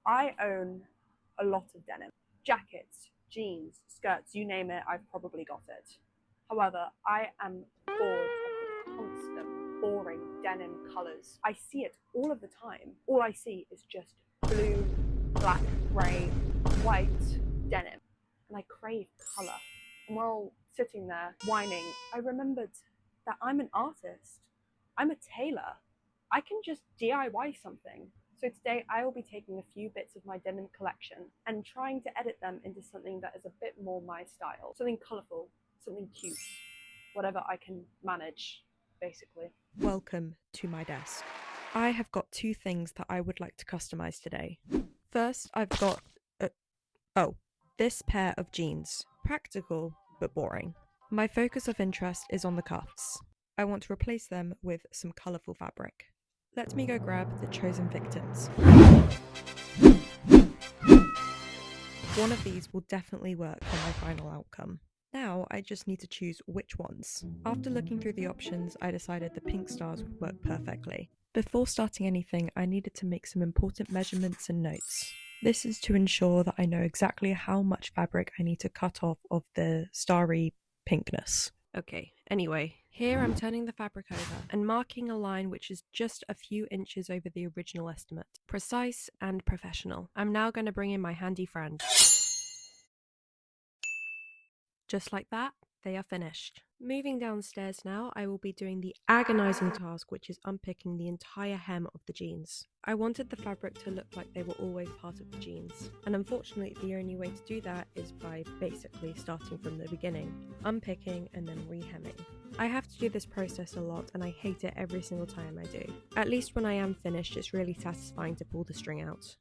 I own a lot of denim. Jackets, jeans, skirts, you name it, I've probably got it. However, I am bored of the constant, boring denim colours. I see it all of the time. All I see is just blue, black, grey, white denim. And I crave colour. And while sitting there whining, I remembered that I'm an artist. I'm a tailor. I can just DIY something. So today I will be taking a few bits of my denim collection and trying to edit them into something that is a bit more my style. Something colourful, something cute, whatever I can manage, basically. Welcome to my desk. I have got two things that I would like to customize today. First, I've got this pair of jeans. Practical, but boring. My focus of interest is on the cuffs. I want to replace them with some colourful fabric. Let me go grab the chosen victims. One of these will definitely work for my final outcome. Now I just need to choose which ones. After looking through the options, I decided the pink stars would work perfectly. Before starting anything, I needed to make some important measurements and notes. This is to ensure that I know exactly how much fabric I need to cut off of the starry pinkness. Okay, anyway, here I'm turning the fabric over and marking a line which is just a few inches over the original estimate. Precise and professional. I'm now going to bring in my handy friend. Just like that, they are finished. Moving downstairs now, I will be doing the agonizing task, which is unpicking the entire hem of the jeans. I wanted the fabric to look like they were always part of the jeans, and unfortunately the only way to do that is by basically starting from the beginning, unpicking and then rehemming. I have to do this process a lot and I hate it every single time I do. At least when I am finished, it's really satisfying to pull the string out.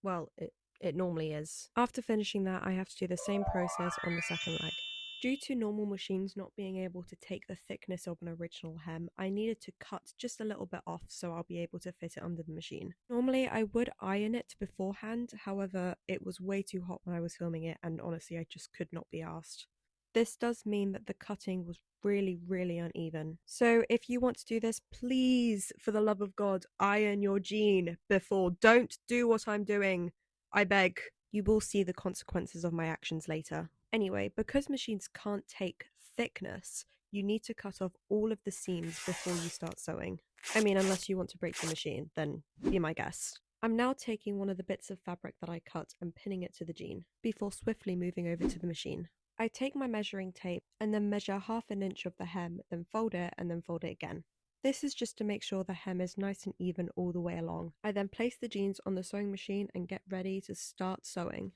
Well, it normally is. After finishing that, I have to do the same process on the second leg. Due to normal machines not being able to take the thickness of an original hem, I needed to cut just a little bit off so I'll be able to fit it under the machine. Normally I would iron it beforehand, however it was way too hot when I was filming it and honestly I just could not be arsed. This does mean that the cutting was really uneven. So if you want to do this, please, for the love of God, iron your jean before. Don't do what I'm doing. I beg. You will see the consequences of my actions later. Anyway, because machines can't take thickness, you need to cut off all of the seams before you start sewing. I mean, unless you want to break the machine, then be my guest. I'm now taking one of the bits of fabric that I cut and pinning it to the jean, before swiftly moving over to the machine. I take my measuring tape and then measure 1/2 inch of the hem, then fold it and then fold it again. This is just to make sure the hem is nice and even all the way along. I then place the jeans on the sewing machine and get ready to start sewing.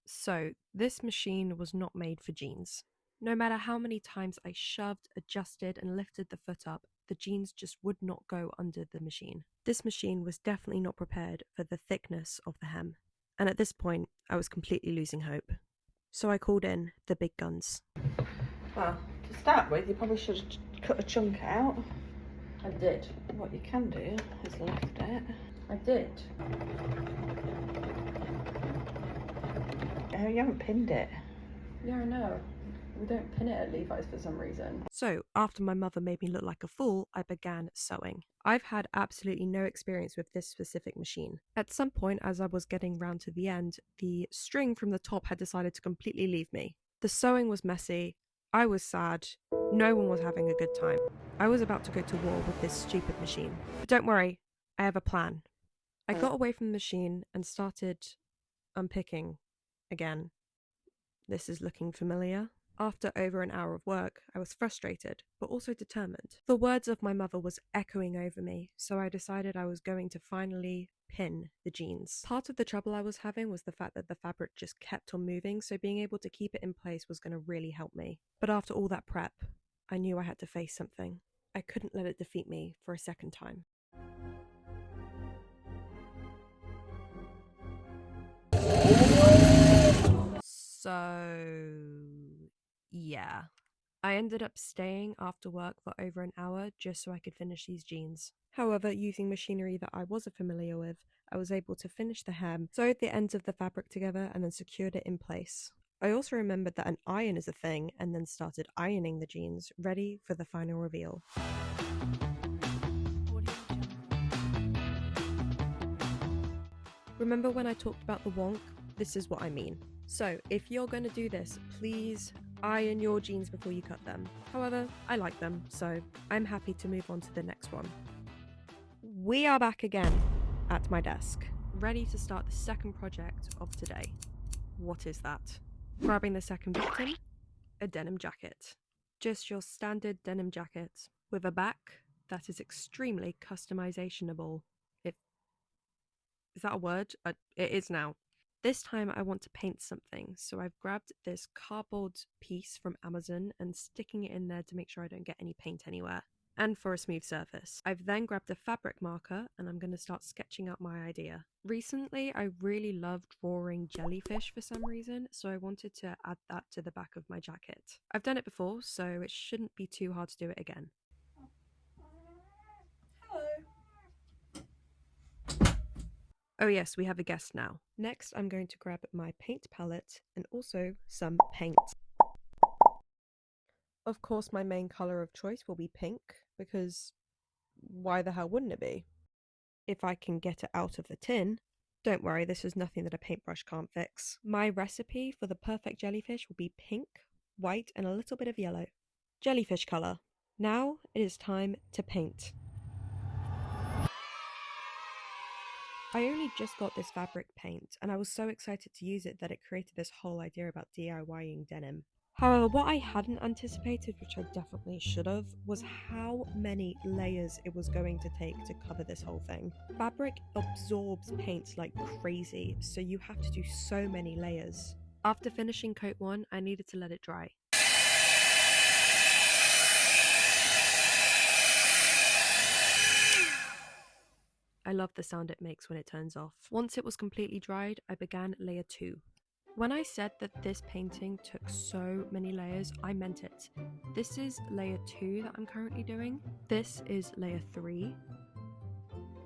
So, this machine was not made for jeans. No matter how many times I shoved, adjusted, and lifted the foot up, the jeans just would not go under the machine. This machine was definitely not prepared for the thickness of the hem. And at this point, I was completely losing hope. So I called in the big guns. Well, to start with, you probably should have cut a chunk out. I did. What you can do is lift it. I did. Oh, you haven't pinned it. Yeah, I know. We don't pin it at Levi's for some reason. So, after my mother made me look like a fool, I began sewing. I've had absolutely no experience with this specific machine. At some point, as I was getting round to the end, the string from the top had decided to completely leave me. The sewing was messy, I was sad, no one was having a good time. I was about to go to war with this stupid machine. But don't worry, I have a plan. I got away from the machine and started unpicking again. This is looking familiar. After over an hour of work, I was frustrated, but also determined. The words of my mother was echoing over me, so I decided I was going to finally pin the jeans. Part of the trouble I was having was the fact that the fabric just kept on moving, so being able to keep it in place was going to really help me. But after all that prep, I knew I had to face something. I couldn't let it defeat me for a second time. So, yeah. I I ended up staying after work for over an hour just so I could finish these jeans. However, using machinery that I wasn't familiar with, I was able to finish the hem, sewed the ends of the fabric together, and then secured it in place. I also remembered that an iron is a thing and then started ironing the jeans, ready for the final reveal. Remember when I talked about the wonk? This is what I mean. So, if you're going to do this, please iron your jeans before you cut them. However, I like them, so I'm happy to move on to the next one. We are back again at my desk, ready to start the second project of today. What is that? Grabbing the second victim, a denim jacket. Just your standard denim jacket with a back that is extremely customizationable. Is that a word? It is now. This time I want to paint something, so I've grabbed this cardboard piece from Amazon and sticking it in there to make sure I don't get any paint anywhere, and for a smooth surface. I've then grabbed a fabric marker and I'm going to start sketching out my idea. Recently I really loved drawing jellyfish for some reason, so I wanted to add that to the back of my jacket. I've done it before, so it shouldn't be too hard to do it again. Oh yes, we have a guest now. Next, I'm going to grab my paint palette and also some paint. Of course, my main colour of choice will be pink, because why the hell wouldn't it be? If I can get it out of the tin. Don't worry, this is nothing that a paintbrush can't fix. My recipe for the perfect jellyfish will be pink, white, and a little bit of yellow. Jellyfish colour. Now it is time to paint. I only just got this fabric paint, and I was so excited to use it that it created this whole idea about DIYing denim. However, what I hadn't anticipated, which I definitely should have, was how many layers it was going to take to cover this whole thing. Fabric absorbs paint like crazy, so you have to do so many layers. After finishing coat 1, I needed to let it dry. I love the sound it makes when it turns off. Once it was completely dried, I began layer 2. When I said that this painting took so many layers, I meant it. This is layer 2 that I'm currently doing. This is layer 3.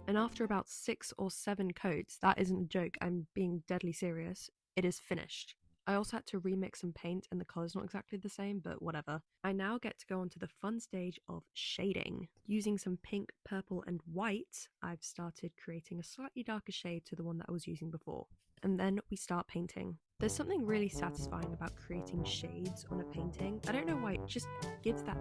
And after about 6 or 7 coats, that isn't a joke, I'm being deadly serious, it is finished. I also had to remix some paint and the colour's not exactly the same, but whatever. I now get to go on to the fun stage of shading. Using some pink, purple and white, I've started creating a slightly darker shade to the one that I was using before. And then we start painting. There's something really satisfying about creating shades on a painting. I don't know why, it just gives that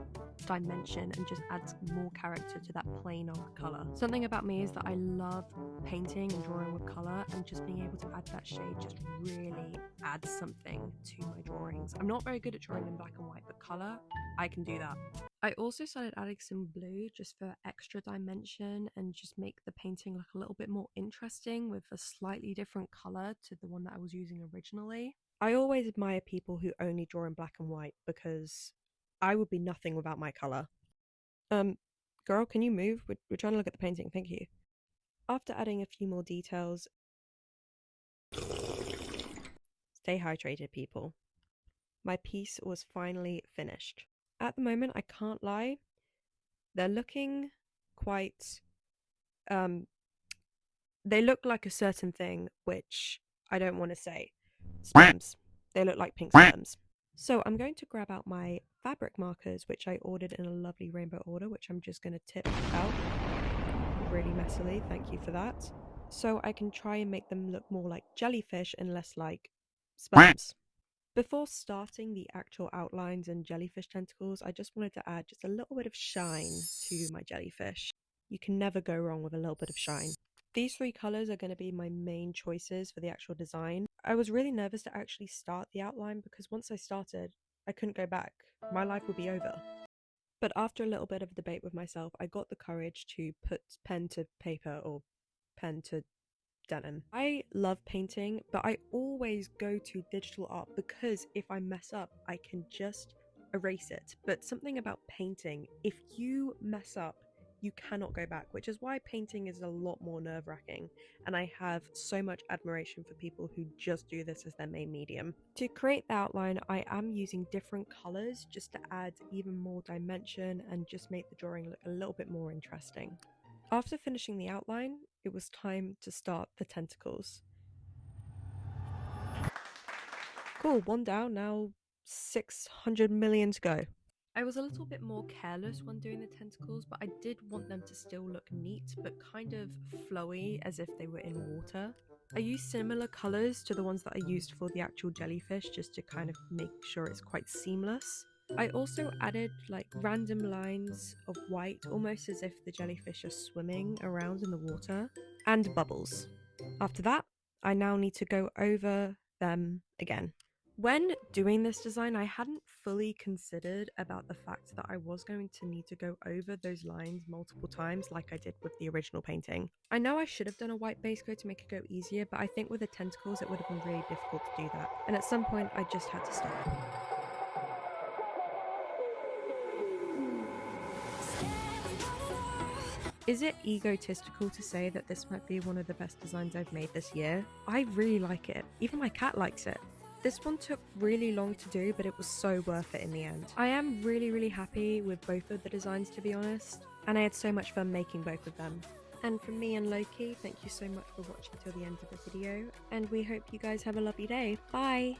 dimension and just adds more character to that plain old colour. Something about me is that I love painting and drawing with colour, and just being able to add that shade just really adds something to my drawings. I'm not very good at drawing in black and white, but colour, I can do that. I also started adding some blue just for extra dimension and just make the painting look a little bit more interesting with a slightly different colour to the one that I was using originally. I always admire people who only draw in black and white because I would be nothing without my colour. Girl, can you move? We're trying to look at the painting, thank you. After adding a few more details... Stay hydrated, people. My piece was finally finished. At the moment, I can't lie, they're looking quite, they look like a certain thing, which I don't want to say. Sperms. They look like pink sperms. So I'm going to grab out my fabric markers, which I ordered in a lovely rainbow order, which I'm just going to tip out really messily, thank you for that. So I can try and make them look more like jellyfish and less like sperms. Before starting the actual outlines and jellyfish tentacles, I just wanted to add just a little bit of shine to my jellyfish. You can never go wrong with a little bit of shine. These 3 colours are going to be my main choices for the actual design. I was really nervous to actually start the outline because once I started, I couldn't go back. My life would be over. But after a little bit of debate with myself, I got the courage to put pen to paper or pen to denim. I love painting, but I always go to digital art because if I mess up, I can just erase it. But something about painting, if you mess up, you cannot go back, which is why painting is a lot more nerve-wracking, and I have so much admiration for people who just do this as their main medium. To create the outline, I am using different colours just to add even more dimension and just make the drawing look a little bit more interesting. After finishing the outline, it was time to start the tentacles. Cool, one down, now 600 million to go. I was a little bit more careless when doing the tentacles, but I did want them to still look neat, but kind of flowy as if they were in water. I used similar colours to the ones that I used for the actual jellyfish, just to kind of make sure it's quite seamless. I also added like random lines of white, almost as if the jellyfish are swimming around in the water, and bubbles. After that, I now need to go over them again. When doing this design, I hadn't fully considered about the fact that I was going to need to go over those lines multiple times like I did with the original painting. I know I should have done a white base coat to make it go easier, but I think with the tentacles it would have been really difficult to do that. And at some point I just had to stop. Is it egotistical to say that this might be one of the best designs I've made this year? I really like it. Even my cat likes it. This one took really long to do, but it was so worth it in the end. I am really happy with both of the designs, to be honest, and I had so much fun making both of them. And from me and Loki, thank you so much for watching till the end of the video, and we hope you guys have a lovely day. Bye!